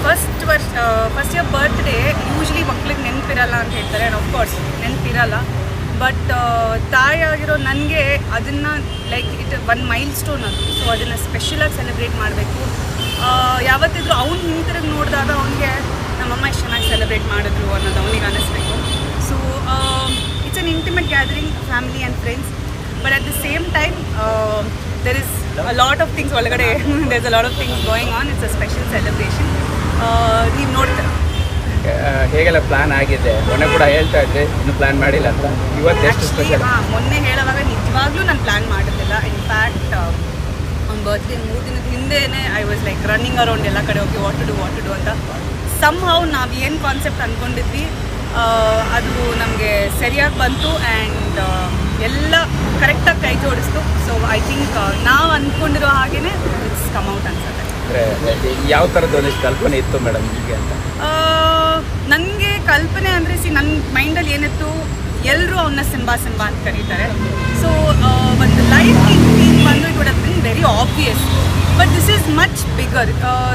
First year birthday usually ಮಕ್ಳಿಗೆ ನೆನಪಿರಲ್ಲ ಅಂತ ಹೇಳ್ತಾರೆ. ಆ್ಯಂಡ್ ಆಫ್ಕೋರ್ಸ್ ನೆನಪಿರಲ್ಲ. ಬಟ್ ತಾಯಿಯಾಗಿರೋ ನನಗೆ ಅದನ್ನು ಲೈಕ್ ಒಂದು ಮೈಲ್ ಸ್ಟೋನ್ ಅದು. ಸೊ ಅದನ್ನು ಸ್ಪೆಷಲಾಗಿ ಸೆಲೆಬ್ರೇಟ್ ಮಾಡಬೇಕು. ಯಾವತ್ತಿದ್ರೂ ಅವ್ನು ಹಿಂತಿರುಗಿ ನೋಡಿದಾಗ ಅವನಿಗೆ ನಮ್ಮಮ್ಮ ಎಷ್ಟು ಚೆನ್ನಾಗಿ ಸೆಲೆಬ್ರೇಟ್ ಮಾಡಿದ್ರು ಅನ್ನೋದು ಅವನಿಗೆ ಅನ್ನಿಸ್ಬೇಕು. So it's an intimate gathering, family and friends. But at the same time there is a lot of things ಒಳಗಡೆ there's a lot of things going on. It's a special celebration. ನೀವು ನೋಡ್ತೀರಾ ಹೇಗೆಲ್ಲ plan ಆಗಿದೆ. ಮೊನ್ನೆ ಕೂಡ ಹೇಳ್ತಾ ಇದ್ದೆ ಇನ್ನೂ ಪ್ಲಾನ್ ಮಾಡಿಲ್ಲ ಅಂತ. ಇವತ್ತು ಎಷ್ಟು ಸ್ಪೆಷಲ್? ಮೊನ್ನೆ ಹೇಳುವಾಗ ನಿಜವಾಗ್ಲೂ ನಾನು ಪ್ಲಾನ್ ಮಾಡಿರಲಿಲ್ಲ. ಇನ್ಫ್ಯಾಕ್ಟ್ ಅವ್ನ ಬರ್ತ್ಡೇ 3 ದಿನದ ಹಿಂದೆಯೇ I was like running around ಎಲ್ಲ ಕಡೆ ಹೋಗಿ ವಾಟ್ ಟು ಡೂ ಅಂತ. ಸಮ್ಹೌ ನಾವು ಏನು ಕಾನ್ಸೆಪ್ಟ್ ಅಂದ್ಕೊಂಡಿದ್ವಿ ಅದು ನಮಗೆ ಸರಿಯಾಗಿ ಬಂತು. ಆ್ಯಂಡ್ ಎಲ್ಲ ಕರೆಕ್ಟಾಗಿ ಕೈ ಜೋಡಿಸ್ತು. ಸೊ ಐ ಥಿಂಕ್ ನಾವು ಅಂದ್ಕೊಂಡಿರೋ ಹಾಗೇ ಇಟ್ಸ್ ಕಮ್ ಔಟ್ ಅನ್ಸುತ್ತೆ. ಅಂದರೆ ಯಾವ ಥರದ್ದು ಒಂದಿಷ್ಟು ಕಲ್ಪನೆ ಇತ್ತು ಮೇಡಮ್ ನಿಮಗೆ ಅಂತ? ನನಗೆ ಕಲ್ಪನೆ ಅಂದರೆ ನನ್ನ ಮೈಂಡಲ್ಲಿ ಏನಿತ್ತು, ಎಲ್ಲರೂ ಅವನ್ನ ಸಿಂಬಾ ಅಂತ ಕರೀತಾರೆ. ಸೊ ಒಂದು ಲೈಫ್ ಥೀಮ್ ಬಂದು it would have been very obvious. But this is much bigger.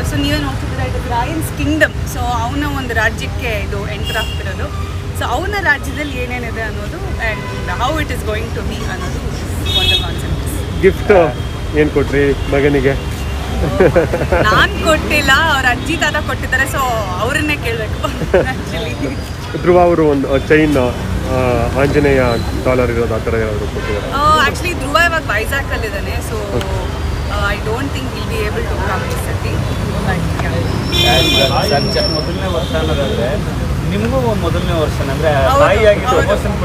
So ನೀವೇ ನೋಡ್ತಿದ್ದೀರಾ, ಇದು ರಾಯನ್ಸ್ ಕಿಂಗ್ಡಮ್. ಸೊ ಅವನ ಒಂದು ರಾಜ್ಯಕ್ಕೆ ಇದು ಎಂಟರ್ ಆಗ್ತಿರೋದು. ಸೊ ಅವನ ರಾಜ್ಯದಲ್ಲಿ ಏನೇನಿದೆ ಅನ್ನೋದು and how it is going to be ಅನ್ನೋದು ಒಂದು ಕಾನ್ಸೆಪ್ಟ್. ಗಿಫ್ಟ್ ಏನು ಕೊಟ್ರಿ ಮಗನಿಗೆ? ನಾನು ಕೊಟ್ಟಿಲ್ಲ, ಅವ್ರ ಅಜ್ಜಿ ತಾತ ಕೊಟ್ಟಿದ್ದಾರೆ. ಸೊ ಅವ್ರನ್ನೇ ಕೇಳಬೇಕು ಆ್ಯಕ್ಚುಲಿ. ಧ್ರುವ ಅವರು ಒಂದು ಚೈನ್ ಆಂಜನೇಯ ಡಾಲರ್ ಇರೋದು ಆ ಥರ ಯಾರು ಕೊಟ್ಟಿದ್ದಾರೆ? ಆ್ಯಕ್ಚುಲಿ ಧ್ರುವ ಇವಾಗ ವೈಜಾಗಲ್ಲಿದ್ದಾನೆ. So I don't think will be able to come this ಸತಿ. ಮೊದಲನೇ ವರ್ಷ ಅನ್ನೋದಾದ್ರೆ ನಿಮಗೂ ಮೊದಲನೇ ವರ್ಷ ಅಂದರೆ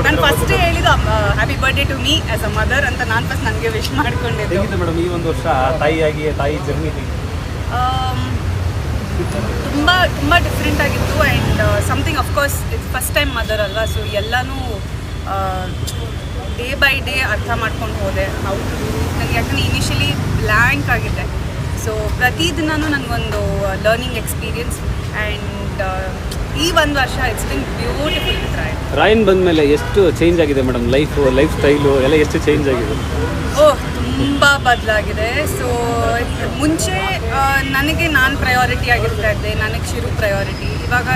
ನಾನು ಫಸ್ಟ್ ಹೇಳಿದ್ದು happy birthday to me as a mother ಅಂತ. ನಾನು ಫಸ್ಟ್ ನನಗೆ ವಿಶ್ ಮಾಡ್ಕೊಂಡಿದ್ದೆ. ಮೇಡಮ್ ಈ ಒಂದು ವರ್ಷ ತಾಯಿ ಜರ್ನಿ ತುಂಬ ಡಿಫ್ರೆಂಟ್ ಆಗಿತ್ತು. And something of course it's first time mother ಅಲ್ವಾ. ಸೊ ಎಲ್ಲನೂ ಡೇ ಬೈ ಡೇ ಅರ್ಥ ಮಾಡ್ಕೊಂಡು ಹೋದೆ. ಹೌದು ನನಗೆ ಯಾಕಂದರೆ ಇನಿಷಿಯಲಿ ಬ್ಲ್ಯಾಂಕ್ ಆಗಿದ್ದೆ. ಸೊ ಪ್ರತಿದಿನನೂ ನನಗೊಂದು ಲರ್ನಿಂಗ್ ಎಕ್ಸ್ಪೀರಿಯನ್ಸ್. ಆ್ಯಂಡ್ ಈ ಒಂದು ವರ್ಷ it's been beautiful with Rayan ಬಂದ ಮೇಲೆ ಎಷ್ಟು ಚೇಂಜ್ ಆಗಿದೆ ಮೇಡಮ್? ಲೈಫ್ ಸ್ಟೈಲು ಎಲ್ಲ ಎಷ್ಟು ಚೇಂಜ್ ಆಗಿದೆ? ತುಂಬ ಬದಲಾಗಿದೆ. ಸೊ ಮುಂಚೆ ನನಗೆ ನಾನು ಪ್ರಯಾರಿಟಿ ಆಗಿರ್ತಾ ಇದ್ದೆ, ನನಗೆ ಶಿರು ಪ್ರಯಾರಿಟಿ. ಇವಾಗ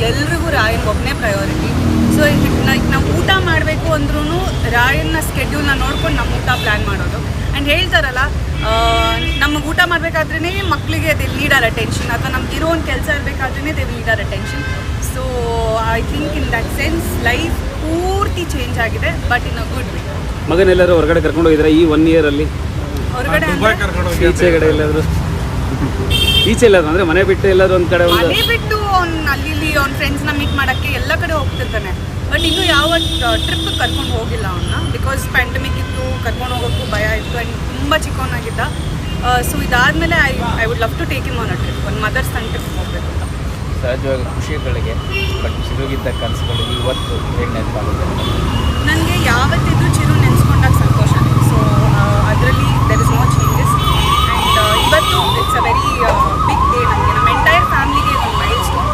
ಎಲ್ರಿಗೂ ರಾಯನ್ ಒಬ್ಬನೇ ಪ್ರಯಾರಿಟಿ. ಸೊ ನಾವು ಊಟ ಮಾಡಬೇಕು ಅಂದ್ರೂ ರಾಯನ್ನ ಸ್ಕೆಡ್ಯೂಲ್ನ ನೋಡ್ಕೊಂಡು ನಮ್ಮ ಊಟ ಪ್ಲ್ಯಾನ್ ಮಾಡೋದು. ಆ್ಯಂಡ್ ಹೇಳ್ತಾರಲ್ಲ, ನಮಗೆ ಊಟ ಮಾಡಬೇಕಾದ್ರೇ ಮಕ್ಕಳಿಗೆ ದೇ ನೀಡ್ ಆರ್ ಅಟೆನ್ಷನ್, ಅಥವಾ ನಮ್ಗೆ ಇರೋ ಒಂದು ಕೆಲಸ ಇರಬೇಕಾದ್ರೇ they need our attention. So I think in that sense life ಪೂರ್ತಿ ಚೇಂಜ್ ಆಗಿದೆ, but in a good way. ಮಗನೆಲ್ಲರೂ ಹೊರಗಡೆ ಕರ್ಕೊಂಡು ಹೋಗಿದ್ರೆ ಈ 1 year ಅಲ್ಲಿ? ಹೊರಗಡೆ ಈಚೆ ಕಡೆ ಎಲ್ಲಾದರೂ ಈಚೆ ಎಲ್ಲಾದ್ರು ಅಂದರೆ ಮನೆ ಬಿಟ್ಟು ಎಲ್ಲಾದರೂ ಒಂದು ಕಡೆ ಮನೆ ಬಿಟ್ಟು ಅಲ್ಲಿ ಅವ್ನ ಫ್ರೆಂಡ್ಸ್ನ ಮೀಟ್ ಮಾಡೋಕ್ಕೆ ಎಲ್ಲ ಕಡೆ ಹೋಗ್ತಿರ್ತಾನೆ. ಬಟ್ ಇನ್ನೂ ಯಾವ ಟ್ರಿಪ್ ಕರ್ಕೊಂಡು ಹೋಗಿಲ್ಲ ಅವನ್ನ. ಬಿಕಾಸ್ ಪ್ಯಾಂಡಮಿಕ್ ಇತ್ತು, ಕರ್ಕೊಂಡು ಹೋಗೋಕ್ಕೂ ಭಯ ಇತ್ತು. ಆ್ಯಂಡ್ ತುಂಬ ಚಿಕ್ಕವನಾಗಿದ್ದ. ಸೊ ಇದಾದಮೇಲೆ I would love to take him on a trip, ಒಂದು ಮದರ್ಸ್ ಸನ್ ಟ್ರಿಪ್ ಹೋಗಬೇಕು ಅಂತ. ಸಹಜವಾಗಿ ಖುಷಿಗಳಿಗೆ ಬಟ್ ಚಿರುಗಿದ್ದ ಕನಸುಗಳು ಇವತ್ತು ಹೇಗೆ ನೆನಪಾಗುತ್ತೆ? ನನಗೆ ಯಾವತ್ತಿದ್ದು ಚಿರು ನೆನೆಸ್ಕೊಂಡಾಗ ಸಂತೋಷನೇ. ಸೊ ಅದರಲ್ಲಿ there is no changes. And ಇವತ್ತು it's a very big day ನಮಗೆ, ನಮ್ಮ ಎಂಟೈರ್ ಫ್ಯಾಮಿಲಿಗೆ ಒಂದು ಮೈಲ್ ಸ್ಟೋನ್.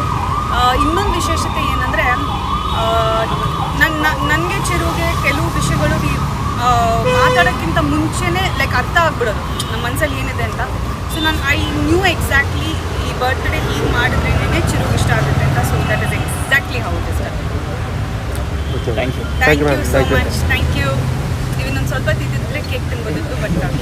ಇನ್ನೊಂದು ವಿಶೇಷತೆ ಏನಂದರೆ, ನನಗೆ ಚಿರುಗೆ ಕೆಲವು ವಿಷಯಗಳು ಮಾತಾಡೋಕ್ಕಿಂತ ಮುಂಚೆನೇ ಲೈಕ್ ಅರ್ಥ ಆಗ್ಬಿಡೋದು ನಮ್ಮ ಮನಸ್ಸಲ್ಲಿ ಏನಿದೆ ಅಂತ. ಸೊ ಐ ನ್ಯೂ ಎಕ್ಸಾಕ್ಟ್ಲಿ ಈ ಬರ್ತ್ಡೇ ಹೀಗೆ ಮಾಡಿದ್ರೇ ಚಿರುಗೆ ಇಷ್ಟ ಆಗುತ್ತೆ ಅಂತ. So that is exactly how it is. Thank you thank you so much. Thank you. ನೀವು ಇನ್ನೊಂದು ಸ್ವಲ್ಪ ತಿಂದಿದ್ರೆ ಕೇಕ್ ತಿನ್ಬೋದಿತ್ತು, ಬಟ್